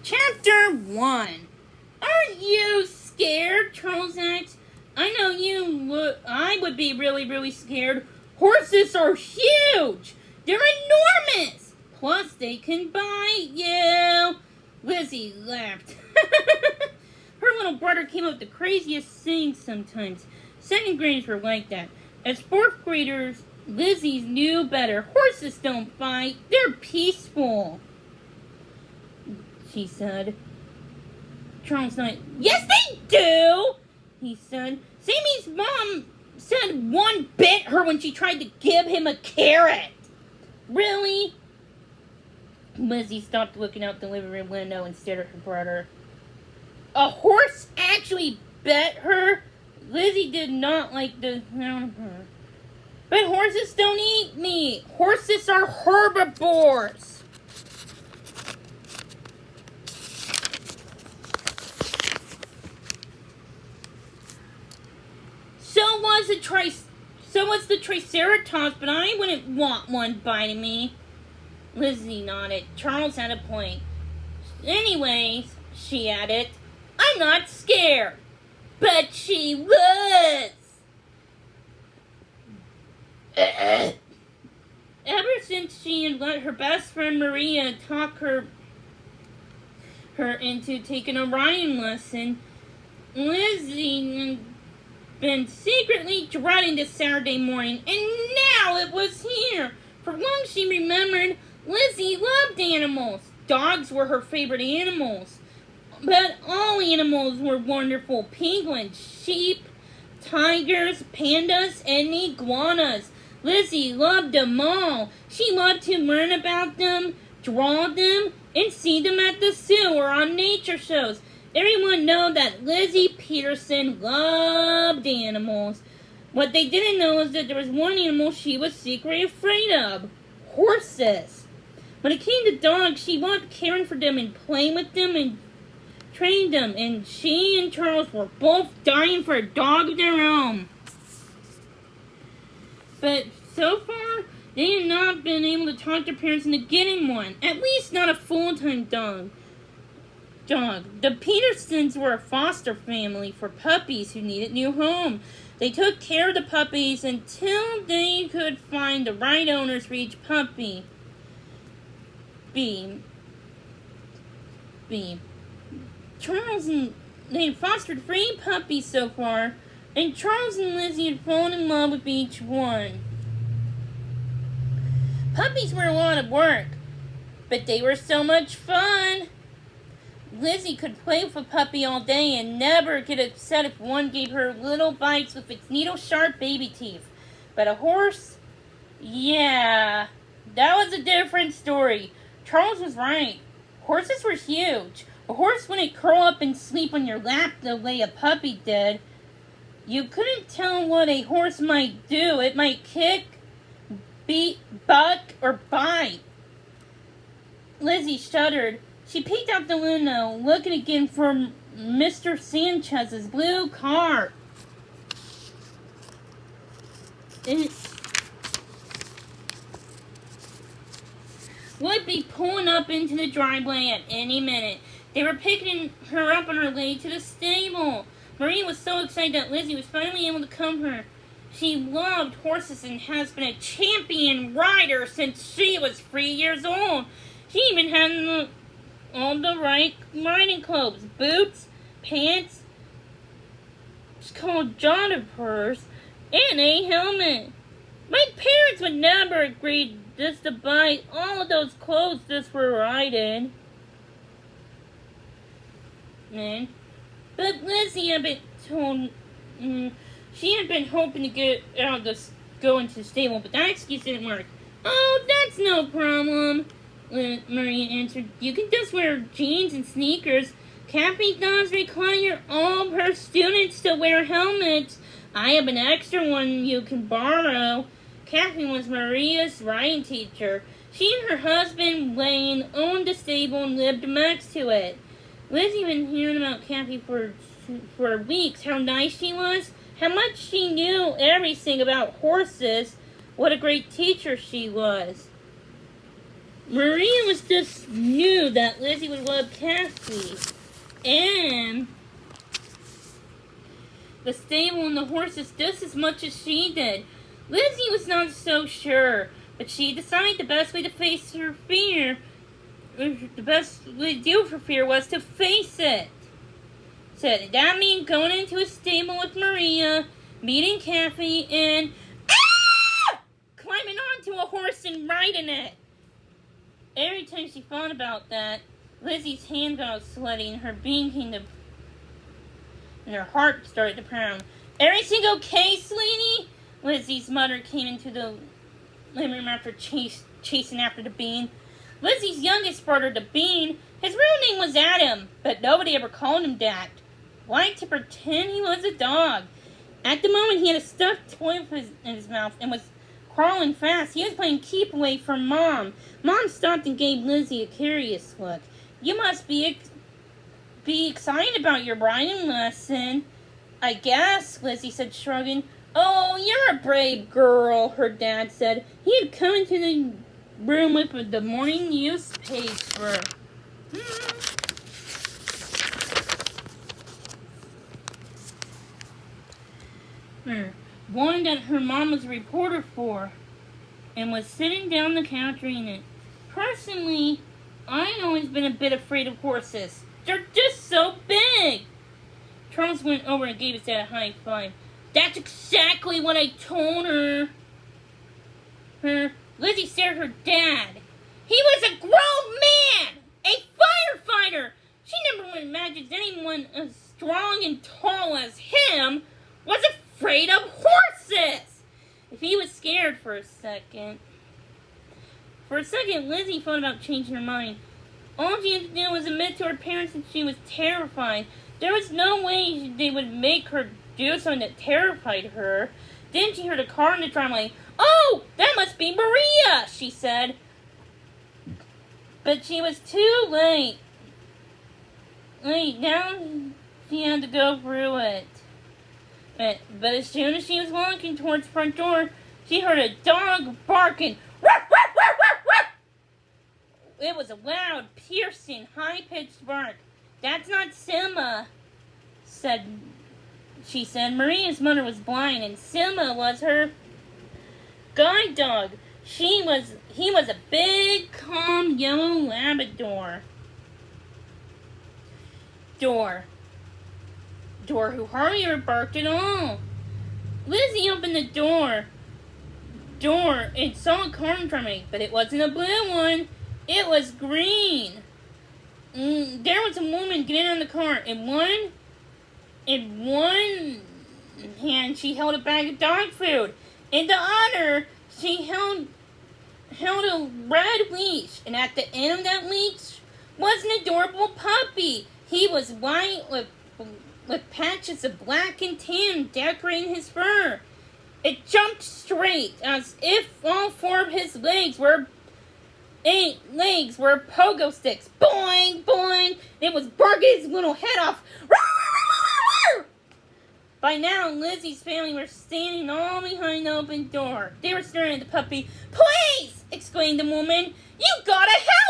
Chapter 1. Aren't you scared? Charles asked. I know you would. I would be really scared. Horses are huge. They're enormous. Plus, they can bite you. Lizzie laughed. Her little brother came up with the craziest things sometimes. Second graders were like that. As fourth graders, Lizzie knew better. Horses don't bite. They're peaceful, she said. Charles nodded. Yes, they do, he said. Sammy's mom said one bit her when she tried to give him a carrot. Really? Lizzie stopped looking out the living room window and stared at her brother. A horse actually bit her? Lizzie did not like the sound of her. But horses don't eat meat. Horses are herbivores. So was the Triceratops, but I wouldn't want one biting me. Lizzie nodded. Charles had a point. Anyways, she added, I'm not scared. But she was. Ever since she had let her best friend Maria talk her into taking a riding lesson, Lizzie had been secretly dreading this Saturday morning, and now it was here. For long she remembered, Lizzie loved animals. Dogs were her favorite animals. But all animals were wonderful. Penguins, sheep, tigers, pandas, and iguanas. Lizzie loved them all. She loved to learn about them, draw them, and see them at the zoo or on nature shows. Everyone knew that Lizzie Peterson loved animals. What they didn't know is that there was one animal she was secretly afraid of. Horses. When it came to dogs, she loved caring for them and playing with them and training them. And she and Charles were both dying for a dog of their own. But so far, they had not been able to talk their parents into getting one. At least not a full-time dog. The Petersons were a foster family for puppies who needed new home. They took care of the puppies until they could find the right owners for each puppy. They had fostered 3 puppies so far, and Charles and Lizzie had fallen in love with each one. Puppies were a lot of work, but they were so much fun. Lizzie could play with a puppy all day and never get upset if one gave her little bites with its needle-sharp baby teeth. But a horse? Yeah, that was a different story. Charles was right. Horses were huge. A horse wouldn't curl up and sleep on your lap the way a puppy did. You couldn't tell what a horse might do. It might kick, beat, buck, or bite. Lizzie shuddered. She peeked out the window, looking again for Mr. Sanchez's blue car. It would be pulling up into the driveway at any minute. They were picking her up on her way to the stable. Marie was so excited that Lizzie was finally able to come her. She loved horses and has been a champion rider since she was 3 years old. She even had all the right riding clothes, boots, pants, it's called John of hers, and a helmet. My parents would never agree just to buy all of those clothes just for riding. But Lizzie had been she had been hoping to get out of go into the stable, but that excuse didn't work. Oh, that's no problem, Maria answered. You can just wear jeans and sneakers. Cappy does require all of her students to wear helmets. I have an extra one you can borrow. Cappy was Maria's riding teacher. She and her husband, Wayne, owned the stable and lived next to it. Lizzie had been hearing about Cappy for weeks, how nice she was, how much she knew everything about horses, what a great teacher she was. Maria was just knew that Lizzie would love Cassie. And the stable and the horses just as much as she did. Lizzie was not so sure, but she decided the best way to face her fear, the best way to deal with her fear was to face it. So that means going into a stable with Maria, meeting Kathy, and climbing onto a horse and riding it. Every time she thought about that, Lizzie's hand got sweaty and her being came to, and her heart started to pound. Everything okay, sweetie? Lizzie's mother came into the living room after chasing after the bean. Lizzie's youngest brother, the bean, his real name was Adam, but nobody ever called him that. Liked to pretend he was a dog. At the moment, he had a stuffed toy in his mouth and was crawling fast. He was playing keep away from Mom. Mom stopped and gave Lizzie a curious look. You must be excited about your riding lesson. I guess, Lizzie said, shrugging. Oh, you're a brave girl, her dad said. He had come into the room with the morning newspaper. One that her mom was a reporter for, and was sitting down the couch reading it. Personally, I've always been a bit afraid of horses. They're just so big. Charles went over and gave his dad a high five. That's exactly what I told her. Lizzie stared at her dad. He was a grown man! A firefighter! She never would imagine anyone as strong and tall as him was afraid of horses! If he was scared for a second, Lizzie thought about changing her mind. All she had to do was admit to her parents that she was terrified. There was no way they would make her do something that terrified her. Then she heard a car in the driveway. Oh, that must be Maria, she said. But she was too late. Now she had to go through it. But as soon as she was walking towards the front door, she heard a dog barking. Ruff, ruff, ruff, ruff, ruff. It was a loud, piercing, high-pitched bark. That's not Simba, she said. Maria's mother was blind, and Simba was her guide dog. He was a big, calm, yellow Labrador. Door who hardly ever barked at all. Lizzie opened the door and saw a car in front of me, but it wasn't a blue one. It was green. There was a woman getting out of the car. In one hand, she held a bag of dog food. In the other, she held a red leash. And at the end of that leash was an adorable puppy. He was white with patches of black and tan decorating his fur. It jumped straight, as if all four of his legs were pogo sticks. Boing, boing. It was barking his little head off. By now, Lizzie's family were standing all behind the open door. They were staring at the puppy. Please! Exclaimed the woman. You gotta help